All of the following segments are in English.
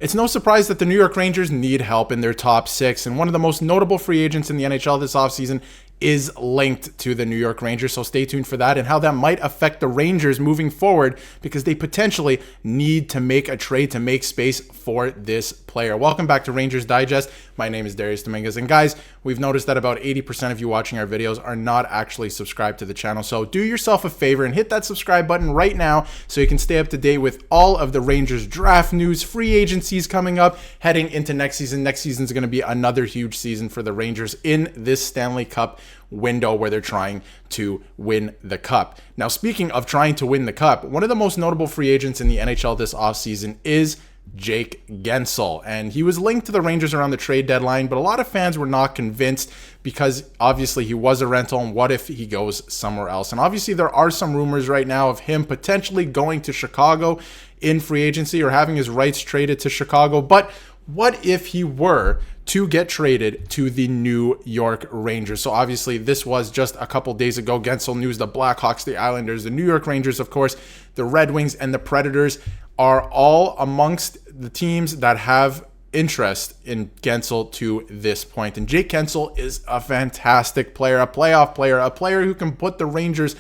It's no surprise that the New York Rangers need help in their top six, and one of the most notable free agents in the NHL this offseason is linked to the New York Rangers, so stay tuned for that and how that might affect the Rangers moving forward, because they potentially need to make a trade to make space for this player. Welcome back to Rangers Digest. My name is Darius Domingues, and guys, we've noticed that about 80% of you watching our videos are not actually subscribed to the channel, so do yourself a favor and hit that subscribe button right now so you can stay up to date with all of the Rangers draft news, free agencies coming up, heading into next season. Next season is going to be another huge season for the Rangers in this Stanley Cup window where they're trying to win the cup. Now, speaking of trying to win the cup, one of the most notable free agents in the NHL this offseason is Jake Guentzel, and he was linked to the Rangers around the trade deadline, but a lot of fans were not convinced because obviously he was a rental, and what if he goes somewhere else? And obviously there are some rumors right now of him potentially going to Chicago in free agency or having his rights traded to Chicago, but what if he were to get traded to the New York Rangers? So obviously this was just a couple days ago. Guentzel news: the Blackhawks, the Islanders, the New York Rangers, of course, the Red Wings, and the Predators are all amongst the teams that have interest in Guentzel to this point. And Jake Guentzel is a fantastic player, a playoff player, a player who can put the Rangers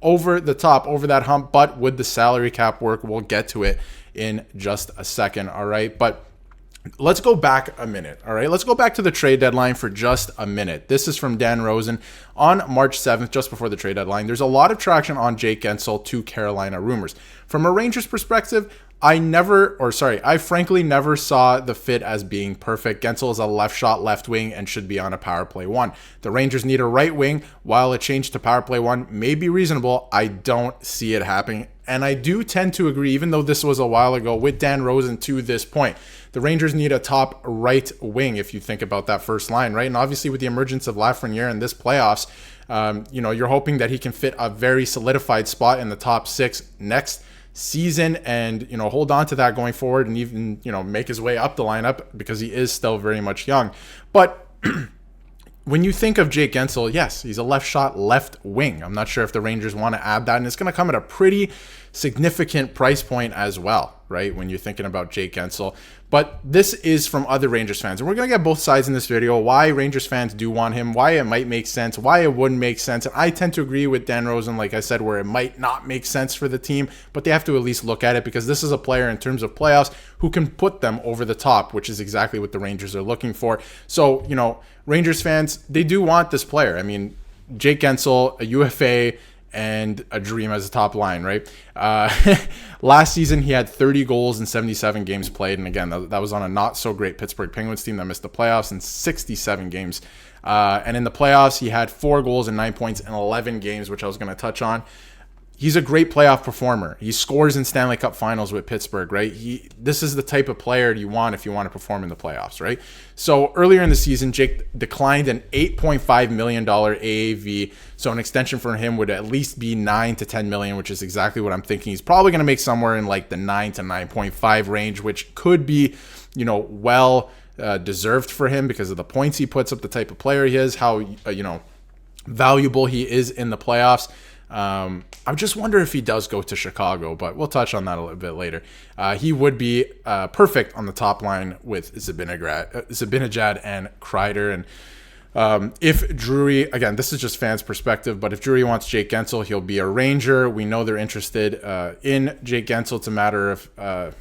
over the top, over that hump, but would the salary cap work? We'll get to it in just a second, all right? But let's go back a minute, all right? Let's go back to the trade deadline for just a minute. This is from Dan Rosen on March 7th, just before the trade deadline. There's a lot of traction on Jake Guentzel to Carolina rumors. From a Rangers perspective, I frankly never saw the fit as being perfect. Guentzel is a left shot, left wing, and should be on a power play one. The Rangers need a right wing. While a change to power play one may be reasonable, I don't see it happening. And I do tend to agree, even though this was a while ago, with Dan Rosen to this point. The Rangers need a top right wing if you think about that first line, right? And obviously with the emergence of Lafreniere in this playoffs, you're hoping that he can fit a very solidified spot in the top six next season and, hold on to that going forward and even, make his way up the lineup because he is still very much young. But when you think of Jake Guentzel, yes, he's a left shot, left wing. I'm not sure if the Rangers want to add that, and it's going to come at a pretty significant price point as well, right, when you're thinking about Jake Guentzel. But this is from other Rangers fans, and we're going to get both sides in this video, why Rangers fans do want him, why it might make sense, why it wouldn't make sense. And I tend to agree with Dan Rosen, like I said, where it might not make sense for the team, but they have to at least look at it because this is a player in terms of playoffs who can put them over the top, which is exactly what the Rangers are looking for. So, Rangers fans, they do want this player. I mean, Jake Guentzel, a UFA, and a dream as a top line, right? Last season, he had 30 goals in 77 games played. And again, that was on a not so great Pittsburgh Penguins team that missed the playoffs in 67 games. And in the playoffs, he had 4 goals and 9 points in 11 games, which I was going to touch on. He's a great playoff performer. He scores in Stanley Cup finals with Pittsburgh, right? This is the type of player you want if you want to perform in the playoffs, right? So earlier in the season, Jake declined an $8.5 million AAV. So an extension for him would at least be $9 to $10 million, which is exactly what I'm thinking. He's probably going to make somewhere in like the 9 to 9.5 range, which could be, well deserved for him because of the points he puts up, the type of player he is, how, valuable he is in the playoffs. I just wonder if he does go to Chicago, but we'll touch on that a little bit later. He would be perfect on the top line with Zibanejad and Kreider. And if Drury, again, this is just fans' perspective, but if Drury wants Jake Guentzel, he'll be a Ranger. We know they're interested in Jake Guentzel. It's a matter of,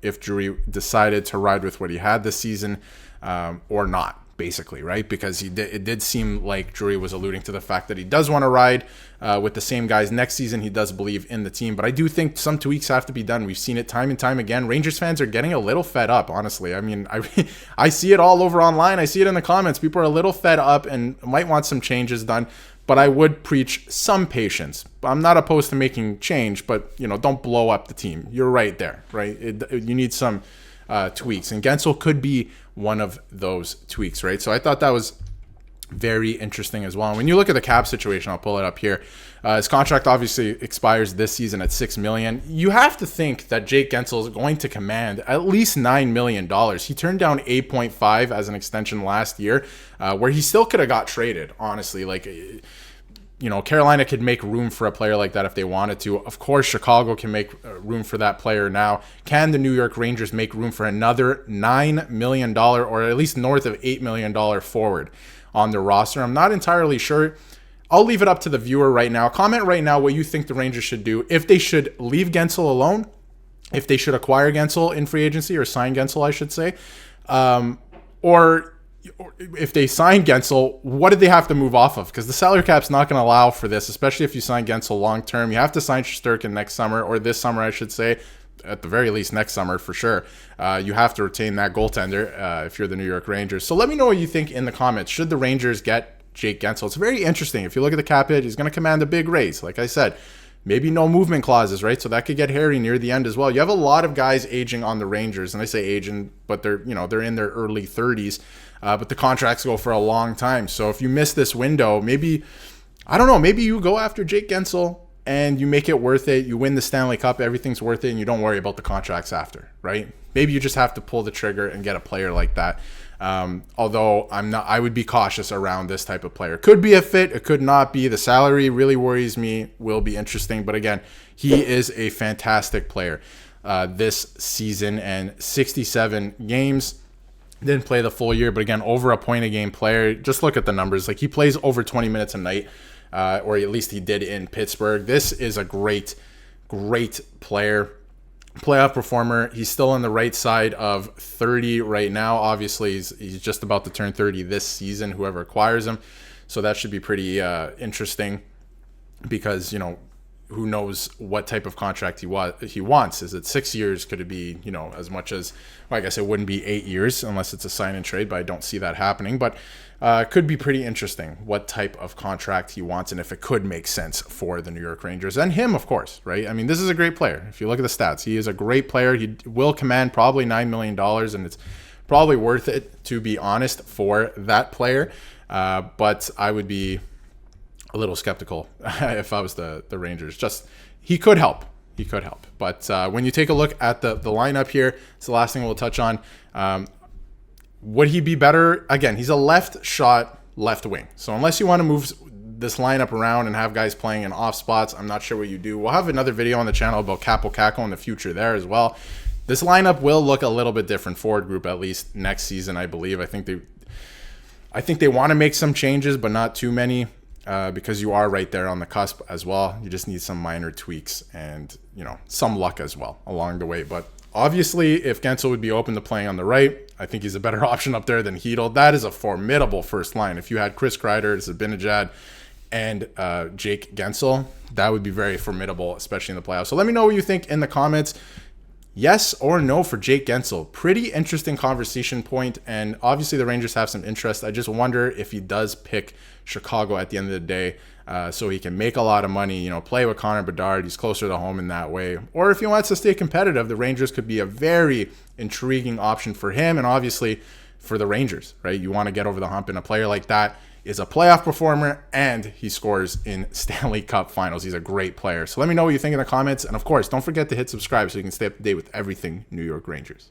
if Drury decided to ride with what he had this season or not. Basically, right? Because it did seem like Drury was alluding to the fact that he does want to ride with the same guys next season. He does believe in the team, but I do think some tweaks have to be done. We've seen it time and time again. Rangers fans are getting a little fed up, honestly. I mean, I see it all over online. I see it in the comments. People are a little fed up and might want some changes done, but I would preach some patience. I'm not opposed to making change, but, don't blow up the team. You're right there, right? You need some tweaks, and Guentzel could be one of those tweaks, right? So I thought that was very interesting as well. And when you look at the cap situation, I'll pull it up here. His contract obviously expires this season at $6 million. You have to think that Jake Guentzel is going to command at least $9 million. He turned down 8.5 as an extension last year, where he still could have got traded, honestly. Like, Carolina could make room for a player like that if they wanted to. Of course, Chicago can make room for that player now. Can the New York Rangers make room for another $9 million or at least north of $8 million forward on their roster? I'm not entirely sure. I'll leave it up to the viewer right now. Comment right now what you think the Rangers should do. If they should leave Guentzel alone, if they should acquire Guentzel in free agency or sign Guentzel, I should say, or if they sign Guentzel, what did they have to move off of? Because the salary cap's not going to allow for this, especially if you sign Guentzel long term. You have to sign Shesterkin next summer, or this summer, I should say. At the very least, next summer for sure. You have to retain that goaltender if you're the New York Rangers. So let me know what you think in the comments. Should the Rangers get Jake Guentzel? It's very interesting. If you look at the cap hit, he's going to command a big raise. Like I said, maybe no movement clauses, right? So that could get hairy near the end as well. You have a lot of guys aging on the Rangers, and I say aging, but they're in their early 30s. But the contracts go for a long time. So if you miss this window, maybe you go after Jake Guentzel and you make it worth it. You win the Stanley Cup, everything's worth it, and you don't worry about the contracts after, right? Maybe you just have to pull the trigger and get a player like that. Although I would be cautious around this type of player. Could be a fit, it could not be. The salary really worries me, will be interesting. But again, he is a fantastic player this season, and 67 games. Didn't play the full year, but again, over a point a game player. Just look at the numbers. Like, he plays over 20 minutes a night, or at least he did in Pittsburgh. This is a great player, playoff performer. He's still on the right side of 30 right now. Obviously, he's just about to turn 30 this season, whoever acquires him. So that should be pretty interesting, because, who knows what type of contract he wants. Is it 6 years? Could it be, as much as, well, I guess it wouldn't be 8 years unless it's a sign and trade, but I don't see that happening. But could be pretty interesting what type of contract he wants, and if it could make sense for the New York Rangers and him, of course, right? I mean, this is a great player. If you look at the stats, he is a great player. He will command probably $9 million, and it's probably worth it, to be honest, for that player. But I would be a little skeptical if I was the Rangers. Just, he could help. But when you take a look at the lineup here, it's the last thing we'll touch on. Would he be better? Again, he's a left shot, left wing. So unless you want to move this lineup around and have guys playing in off spots, I'm not sure what you do. We'll have another video on the channel about Capo Caco in the future there as well. This lineup will look a little bit different, forward group, at least next season, I believe. I think they want to make some changes, but not too many. Because you are right there on the cusp as well. You just need some minor tweaks and, some luck as well along the way. But obviously, if Guentzel would be open to playing on the right, I think he's a better option up there than Hedl. That is a formidable first line. If you had Chris Kreider, Zibanejad, and Jake Guentzel, that would be very formidable, especially in the playoffs. So let me know what you think in the comments. Yes or no for Jake Guentzel. Pretty interesting conversation point, and obviously the Rangers have some interest. I just wonder if he does pick Chicago at the end of the day, so he can make a lot of money, play with Connor Bedard. He's closer to home in that way. Or if he wants to stay competitive, the Rangers could be a very intriguing option for him, and obviously for the Rangers, right? You want to get over the hump, and a player like that is a playoff performer, and he scores in Stanley Cup finals. He's a great player. So let me know what you think in the comments. And of course, don't forget to hit subscribe so you can stay up to date with everything New York Rangers.